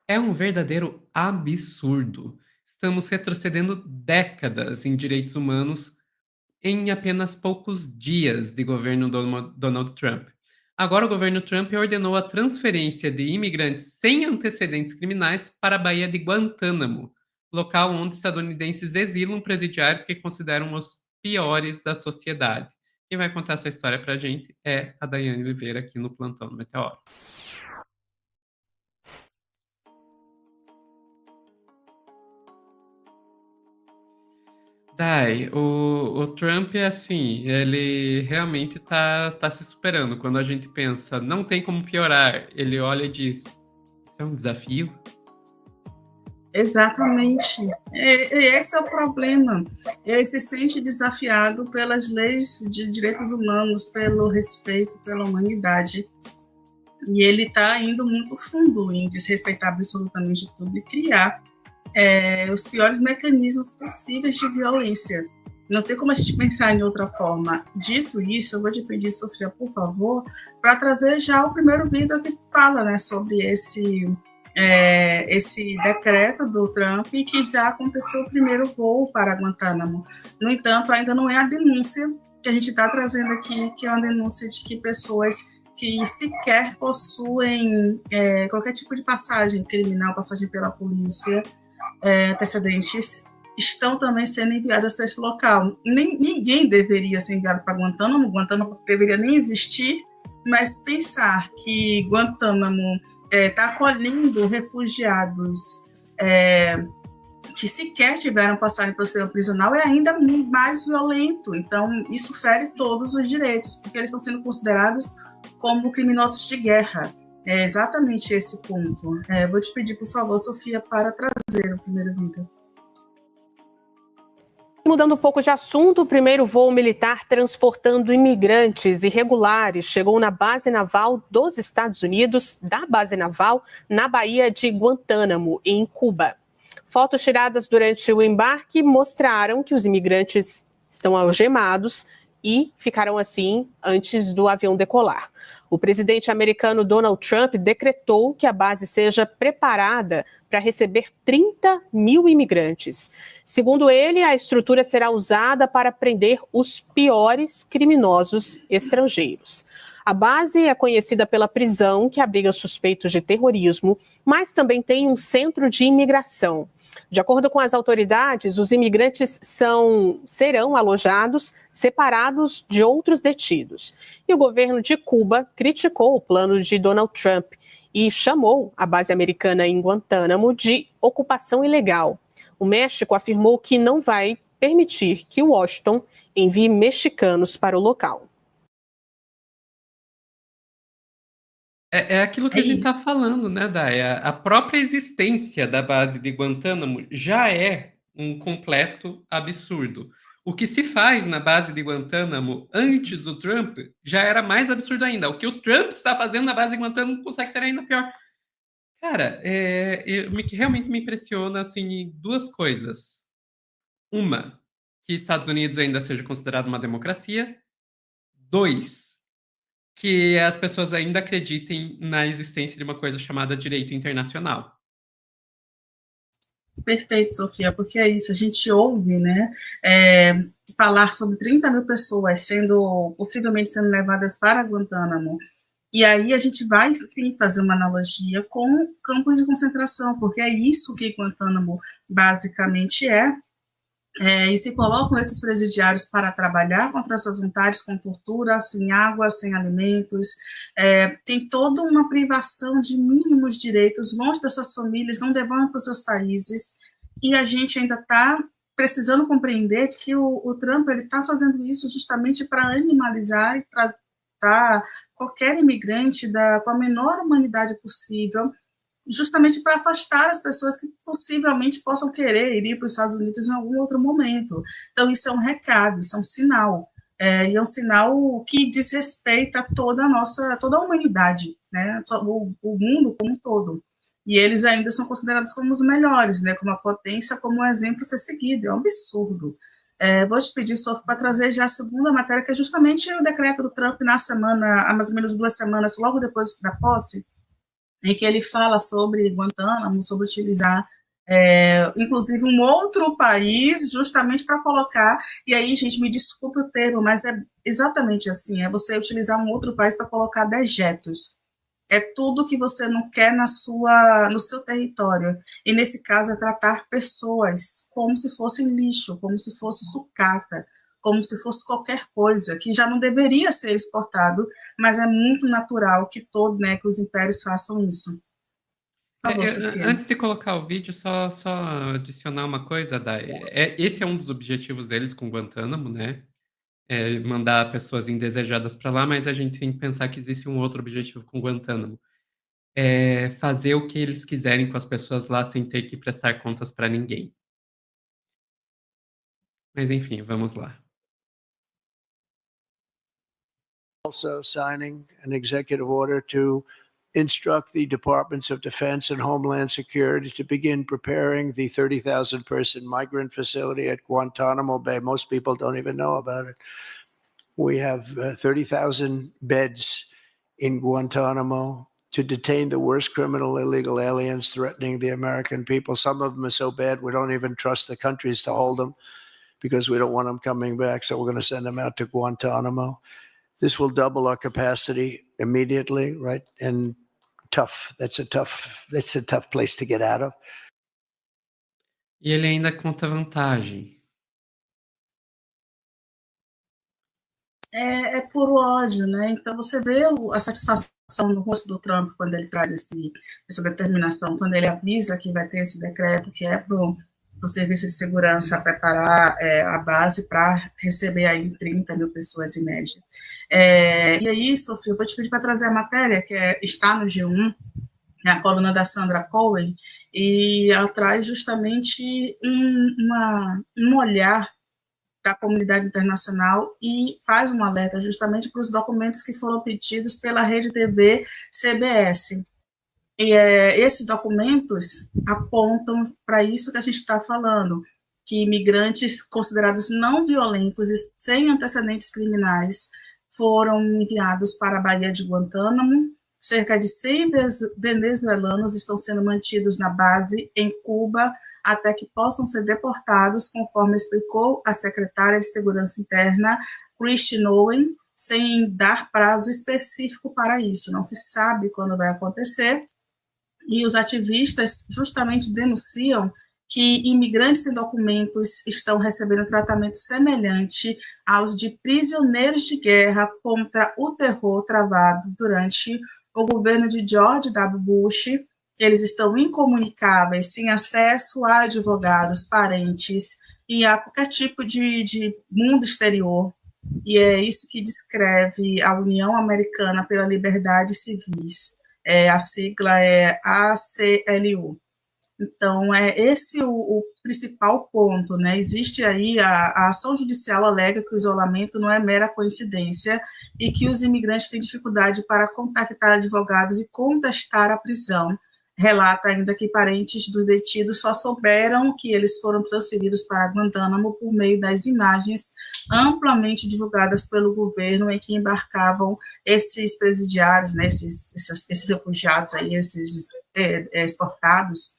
É um verdadeiro absurdo. Estamos retrocedendo décadas em direitos humanos em apenas poucos dias de governo Donald Trump. Agora, o governo Trump ordenou a transferência de imigrantes sem antecedentes criminais para a Baía de Guantánamo, local onde estadunidenses exilam presidiários que consideram os piores da sociedade. Quem vai contar essa história para a gente é a Daiane Oliveira aqui no Plantão do Meteoro. Dai, o Trump é assim, ele realmente tá se superando. Quando a gente pensa, não tem como piorar, ele olha e diz: Isso é um desafio? Exatamente. Esse é o problema. Ele se sente desafiado pelas leis de direitos humanos, pelo respeito pela humanidade. E ele está indo muito fundo em desrespeitar absolutamente tudo e criar os piores mecanismos possíveis de violência. Não tem como a gente pensar em outra forma. Dito isso, eu vou te pedir, Sofia, por favor, para trazer já o primeiro vídeo que fala, né, sobre esse decreto do Trump e que já aconteceu o primeiro voo para Guantánamo. No entanto, ainda não é a denúncia que a gente está trazendo aqui, que é uma denúncia de que pessoas que sequer possuem qualquer tipo de passagem criminal, passagem pela polícia, antecedentes, estão também sendo enviadas para esse local. Ninguém deveria ser enviado para Guantánamo, Guantánamo deveria nem existir, mas pensar que Guantánamo está acolhendo refugiados que sequer tiveram passagem pelo sistema prisional é ainda mais violento. Então, isso fere todos os direitos, porque eles estão sendo considerados como criminosos de guerra. É exatamente esse ponto. Vou te pedir, por favor, Sofia, para trazer o primeiro vídeo. Mudando um pouco de assunto, o primeiro voo militar transportando imigrantes irregulares chegou na base naval dos Estados Unidos, da base naval, na Baía de Guantánamo, em Cuba. Fotos tiradas durante o embarque mostraram que os imigrantes estão algemados e ficaram assim antes do avião decolar. O presidente americano Donald Trump decretou que a base seja preparada para receber 30 mil imigrantes. Segundo ele, a estrutura será usada para prender os piores criminosos estrangeiros. A base é conhecida pela prisão que abriga suspeitos de terrorismo, mas também tem um centro de imigração. De acordo com as autoridades, os imigrantes serão alojados separados de outros detidos. E o governo de Cuba criticou o plano de Donald Trump e chamou a base americana em Guantánamo de ocupação ilegal. O México afirmou que não vai permitir que Washington envie mexicanos para o local. É aquilo que a gente está falando, né, Day? A própria existência da base de Guantánamo já é um completo absurdo. O que se faz na base de Guantánamo antes do Trump já era mais absurdo ainda. O que o Trump está fazendo na base de Guantánamo consegue ser ainda pior. Cara, realmente me impressiona assim, duas coisas. Uma, que Estados Unidos ainda seja considerado uma democracia. Dois, que as pessoas ainda acreditem na existência de uma coisa chamada direito internacional. Perfeito, Sofia, porque é isso, a gente ouve, né, falar sobre 30 mil pessoas possivelmente sendo levadas para Guantánamo, e aí a gente vai, sim, fazer uma analogia com campos de concentração, porque é isso que Guantánamo basicamente e se colocam esses presidiários para trabalhar contra suas vontades, com tortura, sem água, sem alimentos, tem toda uma privação de mínimos direitos, longe das suas famílias, não devolvem para os seus países, e a gente ainda está precisando compreender que o Trump está fazendo isso justamente para animalizar e tratar qualquer imigrante com a menor humanidade possível, justamente para afastar as pessoas que possivelmente possam querer ir para os Estados Unidos em algum outro momento. Então, isso é um recado, isso é um sinal. E é um sinal que desrespeita toda a humanidade, né? O mundo como um todo. E eles ainda são considerados como os melhores, né? Como a potência, como um exemplo a ser seguido. É um absurdo. Vou te pedir, Sofia, para trazer já a segunda matéria, que é justamente o decreto do Trump na semana, há mais ou menos 2 semanas, logo depois da posse, em que ele fala sobre Guantánamo, sobre utilizar, inclusive, um outro país, justamente para colocar, e aí, gente, me desculpe o termo, mas é exatamente assim, é você utilizar um outro país para colocar dejetos. É tudo que você não quer no seu território. E, nesse caso, é tratar pessoas como se fossem lixo, como se fosse sucata, como se fosse qualquer coisa, que já não deveria ser exportado, mas é muito natural que que os impérios façam isso. Por favor, Sofia. Antes de colocar o vídeo, só adicionar uma coisa, Dai. Esse é um dos objetivos deles com Guantánamo, né? Mandar pessoas indesejadas para lá, mas a gente tem que pensar que existe um outro objetivo com Guantánamo. Fazer o que eles quiserem com as pessoas lá sem ter que prestar contas para ninguém. Mas enfim, vamos lá. Also signing an executive order to instruct the Departments of Defense and Homeland Security to begin preparing the 30,000 person migrant facility at Guantanamo Bay. Most people don't even know about it. We have 30,000 beds in Guantanamo to detain the worst criminal illegal aliens threatening the American people. Some of them are so bad we don't even trust the countries to hold them because we don't want them coming back. So we're going to send them out to Guantanamo. This will double our capacity immediately, right? And that's a tough place to get out of. E ele ainda conta vantagem. É puro ódio, né? Então você vê a satisfação no rosto do Trump quando ele traz essa determinação, quando ele avisa que vai ter esse decreto que é para o Serviço de Segurança preparar a base para receber aí 30 mil pessoas em média. E aí, Sofia, eu vou te pedir para trazer a matéria que está no G1, a coluna da Sandra Cohen, e ela traz justamente um olhar da comunidade internacional e faz um alerta justamente para os documentos que foram pedidos pela Rede TV CBS. E esses documentos apontam para isso que a gente está falando, que imigrantes considerados não violentos e sem antecedentes criminais foram enviados para a Baía de Guantánamo. Cerca de 100 venezuelanos estão sendo mantidos na base em Cuba até que possam ser deportados, conforme explicou a secretária de Segurança Interna, Christine Owen, sem dar prazo específico para isso. Não se sabe quando vai acontecer. E os ativistas justamente denunciam que imigrantes sem documentos estão recebendo tratamento semelhante aos de prisioneiros de guerra contra o terror travado durante o governo de George W. Bush. Eles estão incomunicáveis, sem acesso a advogados, parentes e a qualquer tipo de mundo exterior. E é isso que descreve a União Americana pela Liberdade Civis. A sigla é ACLU. Então, esse o principal ponto, né? Existe aí, a ação judicial alega que o isolamento não é mera coincidência e que os imigrantes têm dificuldade para contactar advogados e contestar a prisão. Relata ainda que parentes dos detidos só souberam que eles foram transferidos para Guantánamo por meio das imagens amplamente divulgadas pelo governo em que embarcavam esses presidiários, né, esses refugiados, aí, esses exportados,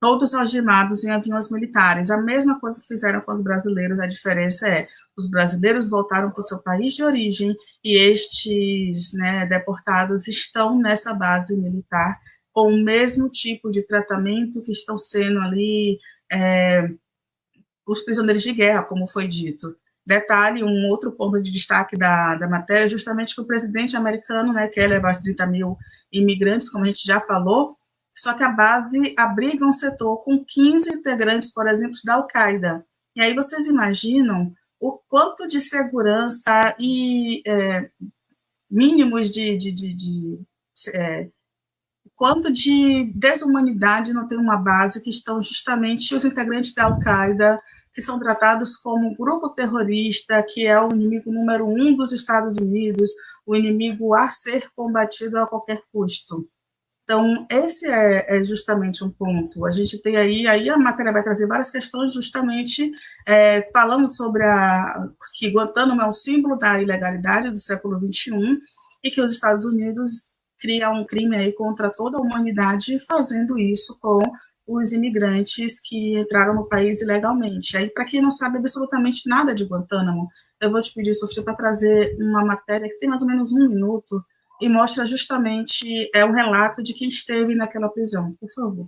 todos algemados em aviões militares. A mesma coisa que fizeram com os brasileiros, a diferença os brasileiros voltaram para o seu país de origem e estes, né, deportados estão nessa base militar com o mesmo tipo de tratamento que estão sendo ali os prisioneiros de guerra, como foi dito. Detalhe, um outro ponto de destaque da matéria é justamente que o presidente americano, né, quer levar 30 mil imigrantes, como a gente já falou, só que a base abriga um setor com 15 integrantes, por exemplo, da Al-Qaeda. E aí vocês imaginam o quanto de segurança e mínimos quanto de desumanidade não tem uma base que estão justamente os integrantes da Al-Qaeda, que são tratados como um grupo terrorista, que é o inimigo número 1 dos Estados Unidos, o inimigo a ser combatido a qualquer custo. Então, esse é justamente um ponto. A gente tem aí a matéria vai trazer várias questões justamente falando sobre que Guantánamo é um símbolo da ilegalidade do século XXI e que os Estados Unidos cria um crime aí contra toda a humanidade fazendo isso com os imigrantes que entraram no país ilegalmente. Aí, para quem não sabe absolutamente nada de Guantánamo, eu vou te pedir, Sofia, para trazer uma matéria que tem mais ou menos 1 minuto e mostra justamente um relato de quem esteve naquela prisão. Por favor.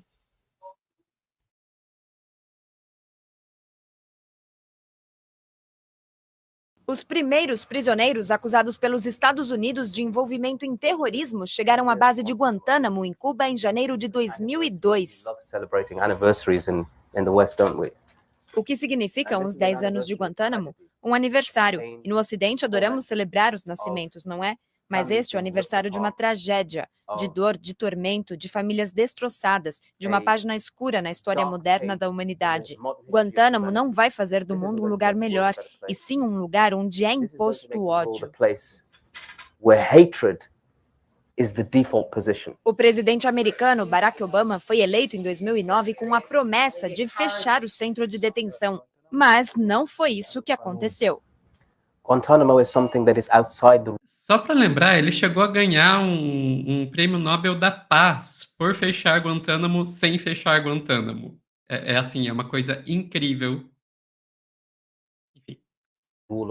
Os primeiros prisioneiros acusados pelos Estados Unidos de envolvimento em terrorismo chegaram à base de Guantánamo, em Cuba, em janeiro de 2002. O que significa uns 10 anos de Guantánamo? Um aniversário. E no Ocidente adoramos celebrar os nascimentos, não é? Mas este é o aniversário de uma tragédia, de dor, de tormento, de famílias destroçadas, de uma página escura na história moderna da humanidade. Guantánamo não vai fazer do mundo um lugar melhor, e sim um lugar onde é imposto o ódio. O presidente americano Barack Obama foi eleito em 2009 com a promessa de fechar o centro de detenção, mas não foi isso que aconteceu. Guantánamo is something that is outside the... Só para lembrar, ele chegou a ganhar um prêmio Nobel da Paz por fechar Guantánamo sem fechar Guantánamo. Assim, é uma coisa incrível. Enfim.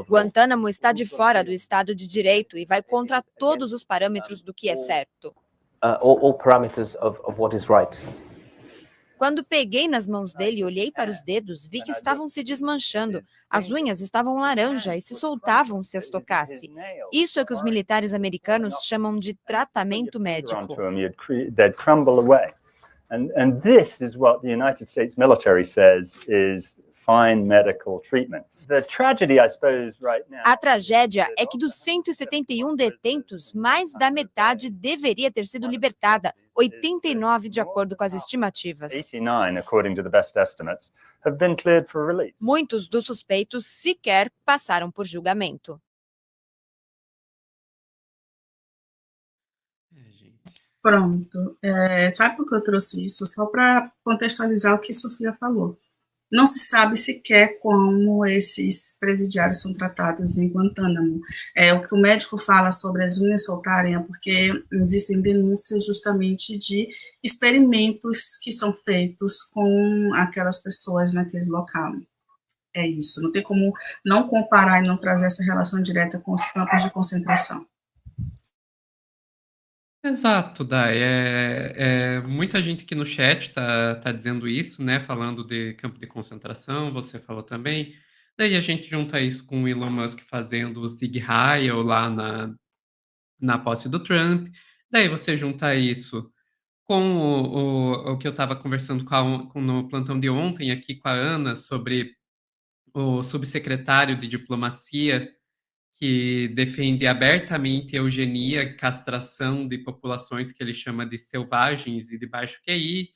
Guantánamo está de fora do Estado de Direito e vai contra todos os parâmetros do que é certo. All parameters of what is right. Quando peguei nas mãos dele e olhei para os dedos, vi que estavam se desmanchando. As unhas estavam laranja e se soltavam se as tocasse. Isso é que os militares americanos chamam de tratamento médico. And this is what the United States military says is fine medical treatment. A tragédia é que dos 171 detentos, mais da metade deveria ter sido libertada, 89 de acordo com as estimativas. Muitos dos suspeitos sequer passaram por julgamento. Pronto. Sabe por que eu trouxe isso? Só para contextualizar o que a Sofia falou. Não se sabe sequer como esses presidiários são tratados em Guantánamo. O que o médico fala sobre as unhas soltarem é porque existem denúncias justamente de experimentos que são feitos com aquelas pessoas naquele local. É isso, não tem como não comparar e não trazer essa relação direta com os campos de concentração. Exato, Dai. Muita gente aqui no chat tá dizendo isso, né? Falando de campo de concentração, você falou também. Daí a gente junta isso com o Elon Musk fazendo o Sieg Heil lá na posse do Trump. Daí você junta isso com o que eu estava conversando no plantão de ontem aqui com a Ana sobre o subsecretário de diplomacia que defende abertamente eugenia, castração de populações que ele chama de selvagens e de baixo QI,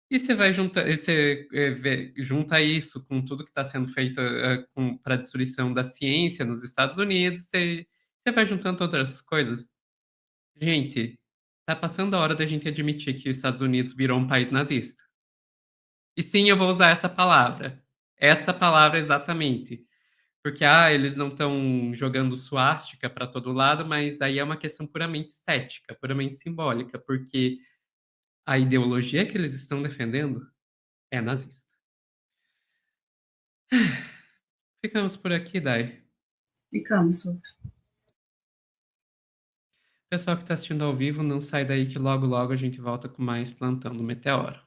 e você vai junta isso com tudo que está sendo feito para a destruição da ciência nos Estados Unidos, você vai juntando outras coisas. Gente, tá passando a hora da gente admitir que os Estados Unidos virou um país nazista. E sim, eu vou usar essa palavra exatamente. Porque, eles não estão jogando suástica para todo lado, mas aí é uma questão puramente estética, puramente simbólica, porque a ideologia que eles estão defendendo é nazista. Ficamos por aqui, Dai. Ficamos. Pessoal que está assistindo ao vivo, não sai daí que logo, logo a gente volta com mais Plantão do Meteoro.